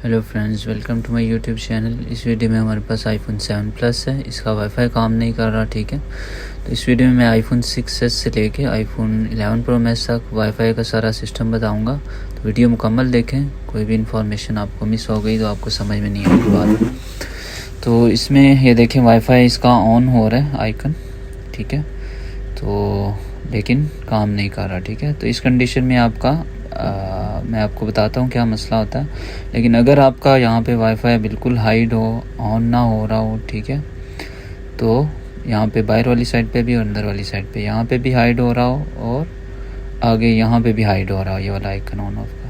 Hello friends, welcome to my YouTube channel. इस video में हमारे पास आईफोन 7 प्लस है। इसका वाईफाई काम नहीं कर रहा, ठीक है। तो इस वीडियो में मैं आईफोन 6s से लेके आईफोन 11 प्रो मैक्स तक वाईफाई का सारा सिस्टम बताऊंगा। तो वीडियो मुकम्मल देखें, कोई भी इंफॉर्मेशन आपको मिस हो गई तो आपको समझ में नहीं आएगी बाद में। तो इसमें ये देखें, वाईफाई इसका ऑन हो रहा है आइकन, ठीक है। तो लेकिन काम नहीं कर रहा, ठीक है। तो इस कंडीशन में आपका मैं आपको बताता हूँ क्या मसला होता है। लेकिन अगर आपका यहाँ पे वाईफाई बिल्कुल हाइड हो, ऑन ना हो रहा हो, ठीक है, तो यहाँ पे बाहर वाली साइड पे भी और अंदर वाली साइड पे, यहाँ पे भी हाइड हो रहा हो और आगे यहाँ पे भी हाइड हो रहा हो, ये वाला आइकन ऑन ऑफ का,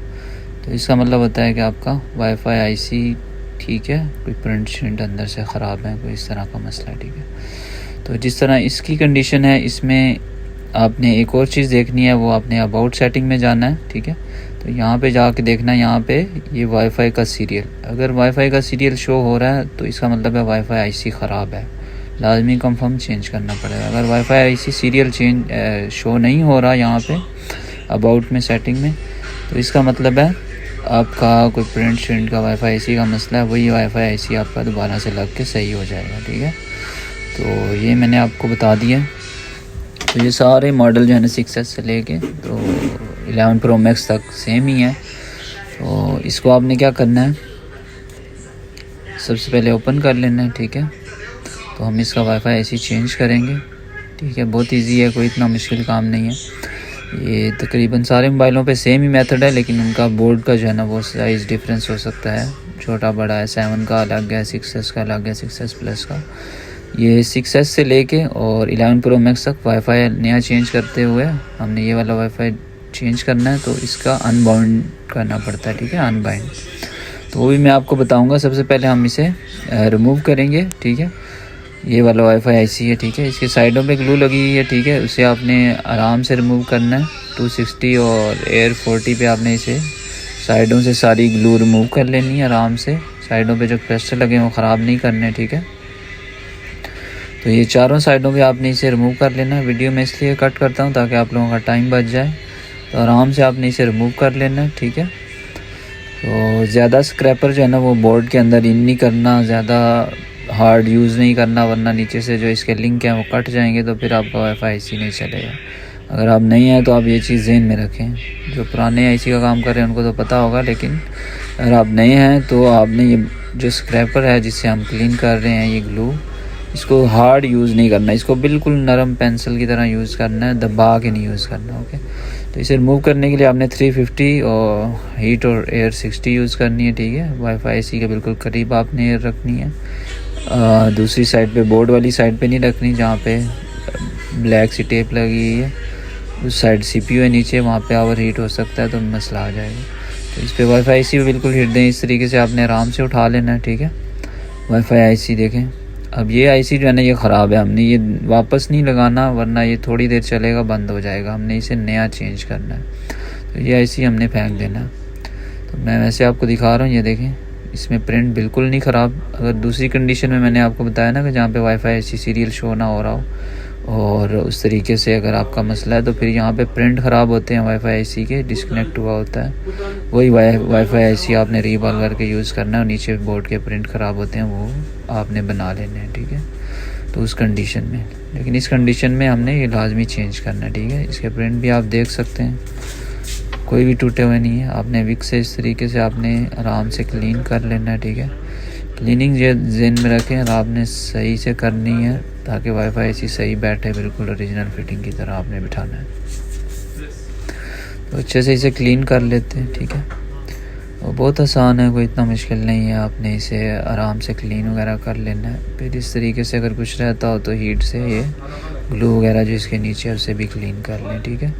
तो इसका मतलब होता है कि आपका वाईफाई आईसी ठीक है, कोई प्रिंट शिंट अंदर से ख़राब है, कोई इस तरह का मसला है, ठीक है। तो जिस तरह इसकी कंडीशन है, इसमें आपने एक और चीज़ देखनी है, वो आपने अबाउट सेटिंग में जाना है, ठीक है। तो यहाँ पे जाके देखना है, यहाँ पे ये वाईफाई का सीरियल, अगर वाईफाई का सीरियल शो हो रहा है तो इसका मतलब है वाईफाई आईसी ख़राब है, लाजमी कंफर्म चेंज करना पड़ेगा। अगर वाईफाई आईसी सीरियल शो नहीं हो रहा यहाँ पे अबाउट में सेटिंग में, तो इसका मतलब है आपका कोई प्रिंट शिंट का वाईफाई आईसी का मसला है, वही वाईफाई आईसी आपका दोबारा से लग के सही हो जाएगा, ठीक है। तो ये मैंने आपको बता दिया। तो ये सारे मॉडल जो है ना 6s से लेके तो 11 प्रो मैक्स तक सेम ही है। तो इसको आपने क्या करना है, सबसे पहले ओपन कर लेना है, ठीक है। तो हम इसका वाईफाई ऐसे चेंज करेंगे, ठीक है। बहुत इजी है, कोई इतना मुश्किल काम नहीं है। ये तकरीबन सारे मोबाइलों पे सेम ही मेथड है, लेकिन उनका बोर्ड का जो है ना वो साइज़ डिफरेंस हो सकता है, छोटा बड़ा है। 7 का अलग है, 6s का अलग है, 6s प्लस का। ये 6s से लेके और 11 प्रो मैक्स तक वाईफाई नया चेंज करते हुए हमने ये वाला वाईफाई चेंज करना है, तो इसका अनबाउंड करना पड़ता है, ठीक है, अनबाइंड। तो वो भी मैं आपको बताऊंगा। सबसे पहले हम इसे रिमूव करेंगे, ठीक है। ये वाला वाईफाई आईसी है, ठीक है, इसके साइडों पे ग्लू लगी हुई है, ठीक है, उसे आपने आराम से रिमूव करना है। 260 और एयर 40 पे आपने इसे साइडों से सारी ग्लू रिमूव कर लेनी है आराम से। साइडों पे जो क्लस्टर लगे हैं वो ख़राब नहीं करने, ठीक है। तो ये चारों साइडों पे आपने इसे रिमूव कर लेना है। वीडियो में इसलिए कट करता हूँ ताकि आप लोगों का टाइम बच जाए। तो आराम से आपने इसे रिमूव कर लेना है, ठीक है। तो ज़्यादा स्क्रैपर जो है ना वो बोर्ड के अंदर इन नहीं करना, ज़्यादा हार्ड यूज़ नहीं करना, वरना नीचे से जो इसके लिंक हैं वो कट जाएंगे, तो फिर आपका वाईफाई आईसी नहीं चलेगा। अगर आप नहीं हैं तो आप ये चीज़ ज़हन में रखें। जो पुराने आईसी का काम कर रहे हैं उनको तो पता होगा, लेकिन अगर आप नए हैं तो आपने ये जो स्क्रैपर है जिससे हम क्लीन कर रहे हैं, ये ग्लू, इसको हार्ड यूज़ नहीं करना, इसको बिल्कुल नरम पेंसिल की तरह यूज़ करना है, दबा के नहीं यूज़ करना, ओके। तो इसे रिमूव करने के लिए आपने 350 और हीट और एयर 60 यूज़ करनी है, ठीक है। वाईफाई आईसी के बिल्कुल करीब आपने एयर रखनी है। दूसरी साइड पे, बोर्ड वाली साइड पे नहीं रखनी, जहाँ पे ब्लैक सी टेप लगी हुई है उस साइड सीपीयू है नीचे, वहाँ पे ओवर हीट हो सकता है, तो मसला आ जाएगा। तो इस पर वाईफाई आईसी बिल्कुल हीट दें, इस तरीके से आपने आराम से उठा लेना है, ठीक है। वाईफाई आईसी देखें, अब ये आईसी जो है ना ये ख़राब है, हमने ये वापस नहीं लगाना, वरना ये थोड़ी देर चलेगा बंद हो जाएगा। हमने इसे नया चेंज करना है, तो ये आईसी हमने फेंक देना। तो मैं वैसे आपको दिखा रहा हूँ, ये देखें, इसमें प्रिंट बिल्कुल नहीं ख़राब। अगर दूसरी कंडीशन में मैंने आपको बताया ना कि जहाँ पे वाईफाई आईसी सीरियल शो ना हो रहा हो और उस तरीके से अगर आपका मसला है, तो फिर यहाँ पे प्रिंट ख़राब होते हैं वाईफाई आईसी के, डिस्कनेक्ट हुआ होता है। वही वाईफाई आईसी आपने रीबॉल करके यूज़ करना है, और नीचे बोर्ड के प्रिंट ख़राब होते हैं वो आपने बना लेने हैं, ठीक है। तो उस कंडीशन में, लेकिन इस कंडीशन में हमने ये लाजमी चेंज करना है, ठीक है। इसके प्रिंट भी आप देख सकते हैं, कोई भी टूटे हुए नहीं है। आपने विक से इस तरीके से आपने आराम से क्लीन कर लेना है, ठीक है। क्लीनिंग ज़हन में रखें और आपने सही से करनी है ताकि वाईफाई ऐसी सही बैठे, बिल्कुल ओरिजिनल फिटिंग की तरह आपने बिठाना है। तो अच्छे से इसे क्लीन कर लेते हैं, ठीक है। और बहुत आसान है, कोई इतना मुश्किल नहीं है। आपने इसे आराम से क्लीन वगैरह कर लेना है। फिर इस तरीके से अगर कुछ रहता हो तो हीट से ये ग्लू वगैरह जो इसके नीचे है उसे भी क्लीन कर लें, ठीक है,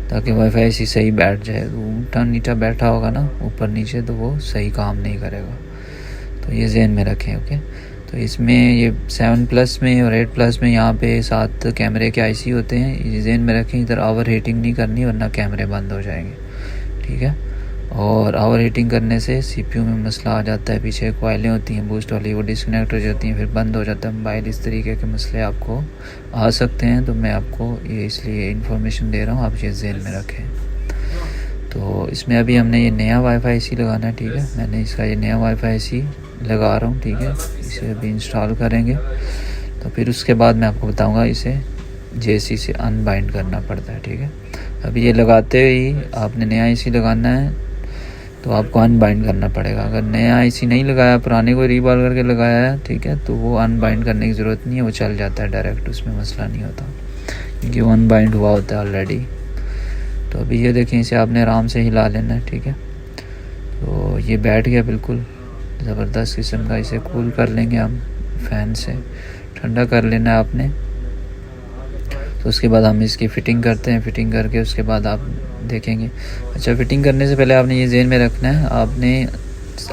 ताकि वाईफाई ऐसी सही बैठ जाए। ऊँटा नीचा बैठा होगा ना ऊपर नीचे, तो वो सही काम नहीं करेगा। तो ये ज़हन में रखें, ओके। तो इसमें ये 7 प्लस में और 8 प्लस में यहाँ पे 7 कैमरे के आईसी होते हैं, ये ज़हन में रखें। इधर ओवर हीटिंग नहीं करनी, वरना कैमरे बंद हो जाएंगे, ठीक है। और ओवर हीटिंग करने से सीपीयू में मसला आ जाता है, पीछे कॉइलें होती हैं बूस्ट वाली, वो डिस्कनेक्ट हो जाती हैं, फिर बंद हो जाता है मोबाइल। इस तरीके के मसले आपको आ सकते हैं, तो मैं आपको ये इसलिए इन्फॉर्मेशन दे रहा हूँ, आप ये ज़हन में रखें। तो इसमें अभी हमने ये नया वाईफाई एसी लगाना है, ठीक है। मैंने इसका ये नया वाईफाई एसी लगा रहा हूँ, ठीक है। इसे अभी इंस्टॉल करेंगे तो फिर उसके बाद मैं आपको बताऊँगा इसे जेसी से अनबाइंड करना पड़ता है, ठीक है। अभी ये लगाते ही आपने नया एसी लगाना है तो आपको अनबाइंड करना पड़ेगा। अगर नया एसी नहीं लगाया, पुराने को रीबॉल करके लगाया है, ठीक है, तो वो अनबाइंड करने की ज़रूरत नहीं है, वो चल जाता है डायरेक्ट, उसमें मसला नहीं होता क्योंकि वो अनबाइंड हुआ होता है ऑलरेडी। तो अभी ये देखें, इसे आपने आराम से हिला लेना है, ठीक है। तो ये बैठ गया बिल्कुल ज़बरदस्त किस्म का। इसे कूल कर लेंगे हम फ़ैन से, ठंडा कर लेना है आपने। तो उसके बाद हम इसकी फ़िटिंग करते हैं, फ़िटिंग करके उसके बाद आप देखेंगे। अच्छा, फ़िटिंग करने से पहले आपने ये ज़हन में रखना है, आपने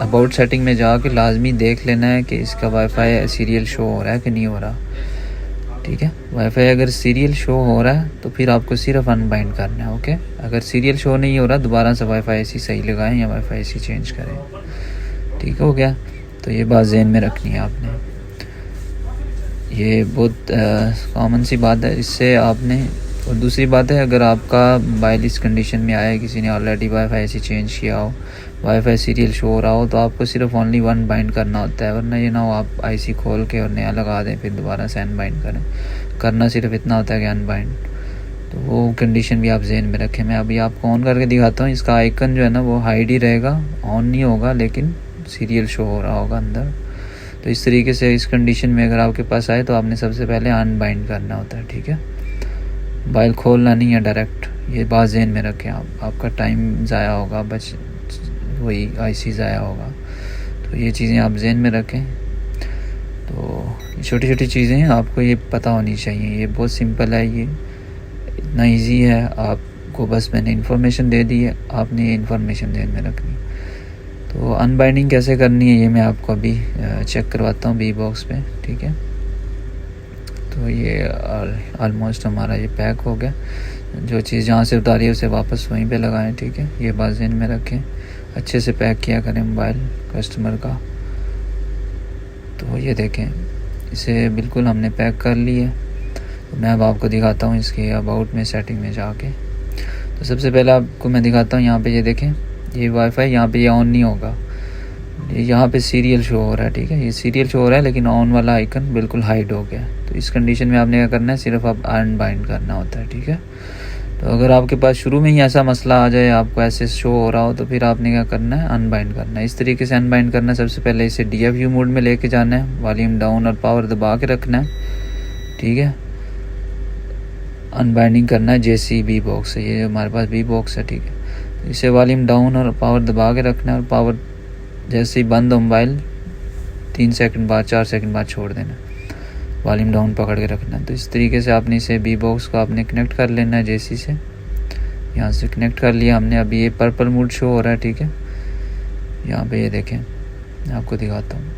अबाउट सेटिंग में जाके लाजमी देख लेना है कि इसका वाईफाई सीरियल शो हो रहा है कि नहीं हो रहा, ठीक है। वाईफाई अगर सीरियल शो हो रहा है तो फिर आपको सिर्फ अनबाइंड करना है, ओके। अगर सीरियल शो नहीं हो रहा, दोबारा से वाईफाई एसी सही लगाएं या वाईफाई एसी चेंज करें, ठीक हो गया। तो ये बात ज़हन में रखनी है आपने, ये बहुत कॉमन सी बात है, इससे आपने। और दूसरी बात है, अगर आपका मोबाइल इस कंडीशन में आया है, किसी ने ऑलरेडी वाईफाई एसी चेंज किया हो, वाईफाई सीरियल शो हो रहा हो, तो आपको सिर्फ ओनली वन बाइंड करना होता है। वरना ये ना हो आप आईसी खोल के और नया लगा दें फिर दोबारा से अनबाइंड करें। करना सिर्फ इतना होता है कि अनबाइंड। तो वो कंडीशन भी आप जहन में रखें। मैं अभी आपको ऑन करके दिखाता हूँ। इसका आइकन जो है ना वो हाइड ही रहेगा, ऑन नहीं होगा, लेकिन सीरियल शो हो रहा होगा अंदर। तो इस तरीके से इस कंडीशन में अगर आपके पास आए तो आपने सबसे पहले अनबाइंड करना होता है, ठीक है। मोबाइल खोलना नहीं है डायरेक्ट, ये बात जहन में रखें आप। आपका टाइम ज़ाया होगा, बस वही आईसी ज़ाया होगा। तो ये चीज़ें आप जहन में रखें। तो छोटी छोटी चीज़ें आपको ये पता होनी चाहिए। ये बहुत सिंपल है, ये इतना इजी है। आपको बस मैंने इन्फॉर्मेशन दे दी है, आपने ये इन्फॉर्मेशन ध्यान में रखनी। तो अनबाइंडिंग कैसे करनी है ये मैं आपको अभी चेक करवाता हूँ बी बॉक्स पे, ठीक है। तो ये ऑलमोस्ट हमारा ये पैक हो गया। जो चीज़ जहाँ से उतारी है उसे वापस वहीं पे लगाएं, ठीक है। ये बात ज़हन में रखें, अच्छे से पैक किया करें मोबाइल कस्टमर का। तो ये देखें, इसे बिल्कुल हमने पैक कर लिया। तो मैं अब आपको दिखाता हूँ इसके अबाउट में सेटिंग में जाके। तो सबसे पहले आपको मैं दिखाता हूँ, यहाँ पे ये देखें, ये वाईफाई यहाँ पे ये ऑन नहीं होगा, यहाँ पे सीरियल शो हो रहा है, ठीक है। ये सीरियल शो हो रहा है लेकिन ऑन वाला आइकन बिल्कुल हाइड हो गया। तो इस कंडीशन में आपने क्या करना है, सिर्फ आप अनबाइंड करना होता है, ठीक है। तो अगर आपके पास शुरू में ही ऐसा मसला आ जाए, आपको ऐसे शो हो रहा हो, तो फिर आपने क्या करना है, अनबाइंड करना है। इस तरीके से अनबाइंड करना है। सबसे पहले इसे DFU मोड में लेके जाना है, वॉल्यूम डाउन और पावर दबा के रखना है, ठीक है। अनबाइंडिंग करना है जेसी बी बॉक्स से, ये हमारे पास बी बॉक्स है, ठीक है। इसे वॉल्यूम डाउन और पावर दबा के रखना है, और पावर जैसे ही बंद हो मोबाइल 3 सेकंड बाद 4 सेकंड बाद छोड़ देना, वॉल्यूम डाउन पकड़ के रखना है। तो इस तरीके से आपने इसे बी बॉक्स को आपने कनेक्ट कर लेना है जेसी से। यहाँ से कनेक्ट कर लिया हमने। अभी ये पर्पल मोड शो हो रहा है, ठीक है। यहाँ पे ये देखें, मैं आपको दिखाता हूँ,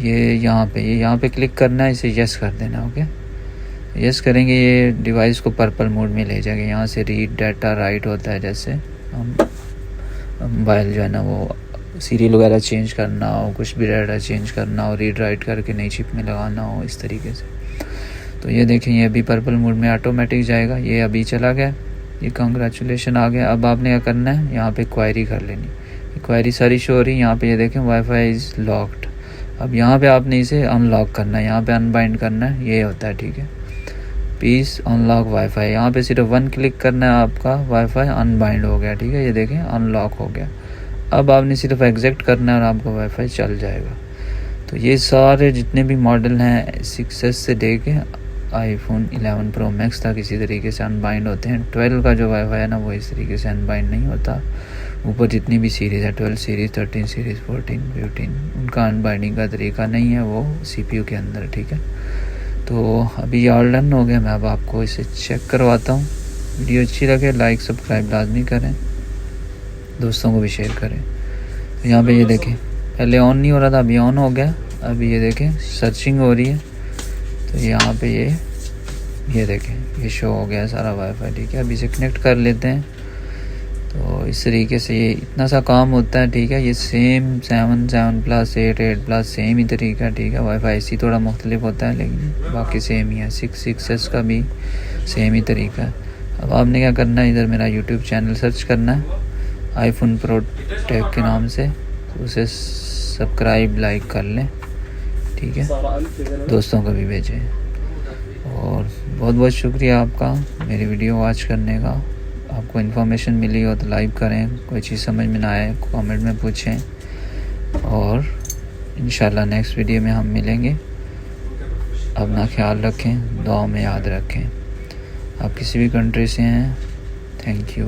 ये यहाँ पे क्लिक करना है, इसे यस कर देना, ओके। यस करेंगे, ये डिवाइस को पर्पल मोड में ले जाएंगे। यहाँ से रीड डाटा राइट होता है, जैसे हम मोबाइल जो है ना वो सीरियल वगैरह चेंज करना हो, कुछ भी डाटा चेंज करना हो, रीड राइट करके नई चिप में लगाना हो, इस तरीके से। तो ये देखें, ये अभी पर्पल मोड में ऑटोमेटिक जाएगा। ये अभी चला गया, ये कांग्रेचुलेशन आ गया। अब आपने क्या करना है, यहाँ पे क्वायरी कर लेनी। क्वायरी सारी शो हो रही है यहाँ पे, ये देखें वाईफाई इज़ लॉक्ड। अब यहाँ पे आपने इसे अनलॉक करना है, यहाँ पे अनबाइंड करना है, ये होता है, ठीक है। प्लीज़ अनलॉक वाईफाई, यहाँ पे सिर्फ 1 क्लिक करना है, आपका वाईफाई अनबाइंड हो गया, ठीक है। ये देखें अनलॉक हो गया। अब आपने सिर्फ एग्जिट करना है और आपका वाईफाई चल जाएगा। तो ये सारे जितने भी मॉडल हैं 6s से दे के iPhone 11 Pro Max तक इसी तरीके से अनबाइंड होते हैं। 12 का जो वाईफाई है ना वो इस तरीके से अनबाइंड नहीं होता। ऊपर जितनी भी सीरीज़ है 12 सीरीज़, 13 सीरीज़, 14, 15, उनका अनबाइंडिंग का तरीका नहीं है, वो CPU के अंदर, ठीक है। तो अभी ऑल डन हो गया। मैं अब आपको इसे चेक करवाता हूँ। वीडियो अच्छी लगे लाइक सब्सक्राइब लाजमी करें, दोस्तों को भी शेयर करें। तो यहाँ पे ये देखें, पहले ऑन नहीं हो रहा था, अभी ऑन हो गया। अभी ये देखें सर्चिंग हो रही है, तो यहाँ पे ये देखें ये शो हो गया सारा वाईफाई, ठीक है। अभी इसे कनेक्ट कर लेते हैं। तो इस तरीके से ये इतना सा काम होता है, ठीक है। ये सेम 7 प्लस 8 प्लस सेम ही तरीका है, ठीक है। वाईफाई इसी थोड़ा मुख्तलिफ होता है लेकिन बाकी सेम ही है। 6s का भी सेम ही तरीका है। अब आपने क्या करना है, इधर मेरा यूट्यूब चैनल सर्च करना है iPhone Pro टेक के नाम से, तो उसे सब्सक्राइब लाइक कर लें, ठीक है, दोस्तों को भी भेजें। और बहुत बहुत शुक्रिया आपका मेरी वीडियो वॉच करने का। आपको इन्फॉर्मेशन मिली हो तो लाइक करें, कोई चीज़ समझ में ना आए कमेंट में पूछें, और इंशाल्लाह नेक्स्ट वीडियो में हम मिलेंगे। अपना ख्याल रखें, दुआ में याद रखें। आप किसी भी कंट्री से हैं, थैंक यू।